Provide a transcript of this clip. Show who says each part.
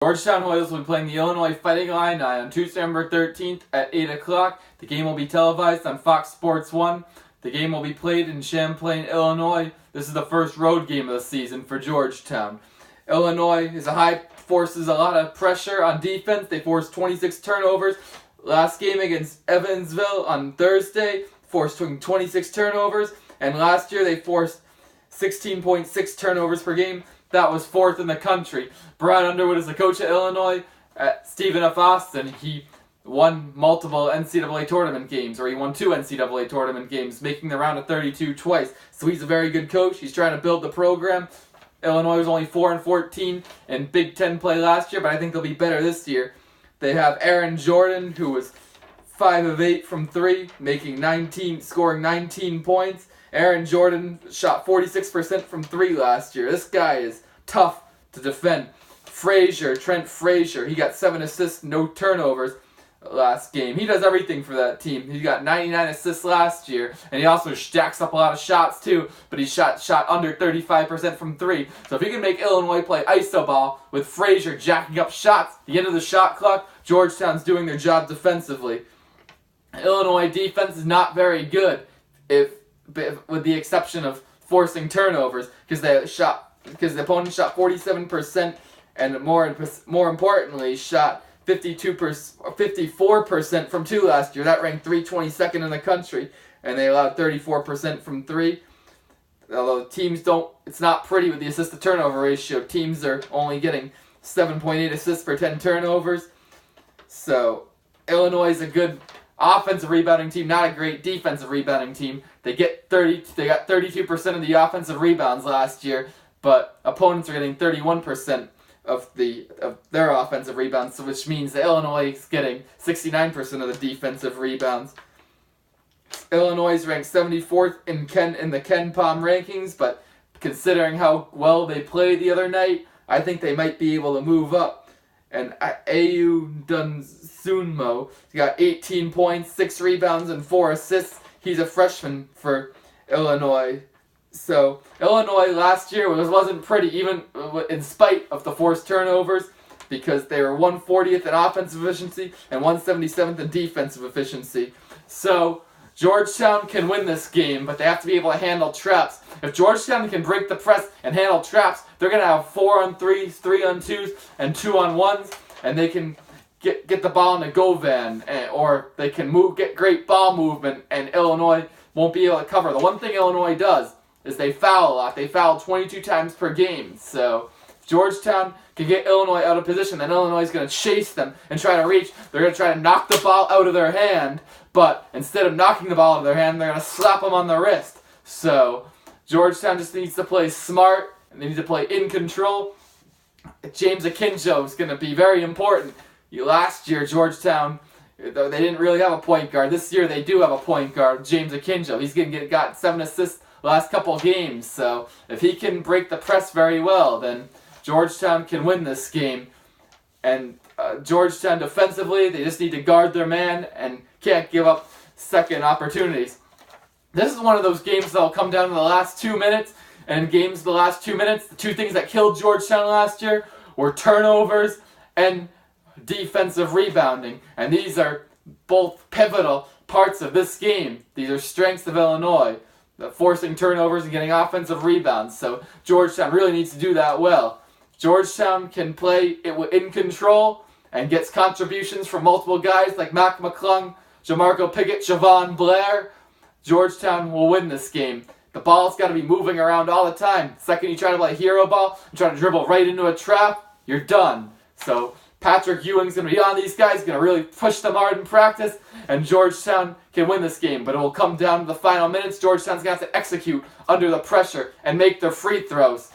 Speaker 1: Georgetown Hoyas will be playing the Illinois Fighting Illini on Tuesday, November 13th at 8 o'clock. The game will be televised on Fox Sports 1. The game will be played in Champlain, Illinois. This is the first road game of the season for Georgetown. Illinois forces a lot of pressure on defense. They forced 26 turnovers. Last game against Evansville on Thursday, forced 26 turnovers. And last year they forced 16.6 turnovers per game. That was fourth in the country. Brad Underwood is the coach at Illinois. Stephen F. Austin, he won multiple NCAA tournament games, or he won 2 NCAA tournament games, making the round of 32 twice. So he's a very good coach. He's trying to build the program. Illinois was only 4-14 in Big Ten play last year, but I think they'll be better this year. They have Aaron Jordan, who was 5 of 8 from 3, scoring 19 points. Aaron Jordan shot 46% from 3 last year. This guy is tough to defend. Trent Frazier, he got 7 assists, no turnovers last game. He does everything for that team. He got 99 assists last year, and he also stacks up a lot of shots too, but he shot under 35% from 3. So if he can make Illinois play iso ball with Frazier jacking up shots at the end of the shot clock, Georgetown's doing their job defensively. Illinois defense is not very good, with the exception of forcing turnovers, because the opponent shot 47% and more importantly shot 54% from 2 last year. That ranked 322nd in the country, and they allowed 34% from 3. Although it's not pretty with the assist to turnover ratio. Teams are only getting 7.8 assists per 10 turnovers. So Illinois is a good offensive rebounding team, not a great defensive rebounding team. They got 32% of the offensive rebounds last year, but opponents are getting 31% of their offensive rebounds, which means that Illinois is getting 69% of the defensive rebounds. Illinois is ranked 74th in the KenPom rankings, but considering how well they played the other night, I think they might be able to move up. And Ayu Dunsunmo, he got 18 points, 6 rebounds, and 4 assists. He's a freshman for Illinois. So Illinois last year wasn't pretty, even in spite of the forced turnovers, because they were 140th in offensive efficiency and 177th in defensive efficiency. So Georgetown can win this game, but they have to be able to handle traps. If Georgetown can break the press and handle traps, they're going to have 4-on-3s, 3-on-2s, and 2-on-1s, and they can get the ball in the go-van, or they can get great ball movement, and Illinois won't be able to cover. The one thing Illinois does is they foul a lot. They foul 22 times per game. So if Georgetown can get Illinois out of position, then Illinois is going to chase them and try to reach. They're going to try to knock the ball out of their hand, but instead of knocking the ball out of their hand, they're going to slap them on the wrist. So Georgetown just needs to play smart, and they need to play in control. James Akinjo is going to be very important. Last year, Georgetown, they didn't really have a point guard. This year, they do have a point guard, James Akinjo. He's going to got 7 assists last couple of games. So if he can break the press very well, then Georgetown can win this game. And Georgetown defensively, they just need to guard their man and can't give up second opportunities. This is one of those games that will come down to the last 2 minutes. And games the last 2 minutes, the 2 things that killed Georgetown last year were turnovers and defensive rebounding. And these are both pivotal parts of this game. These are strengths of Illinois, forcing turnovers and getting offensive rebounds. So Georgetown really needs to do that well. Georgetown can play it in control and gets contributions from multiple guys like Mac McClung, Jamarco Pickett, Javon Blair. Georgetown will win this game. The ball's got to be moving around all the time. The second you try to play hero ball and try to dribble right into a trap, you're done. So Patrick Ewing's going to be on these guys, going to really push them hard in practice, and Georgetown can win this game. But it will come down to the final minutes. Georgetown's going to have to execute under the pressure and make their free throws.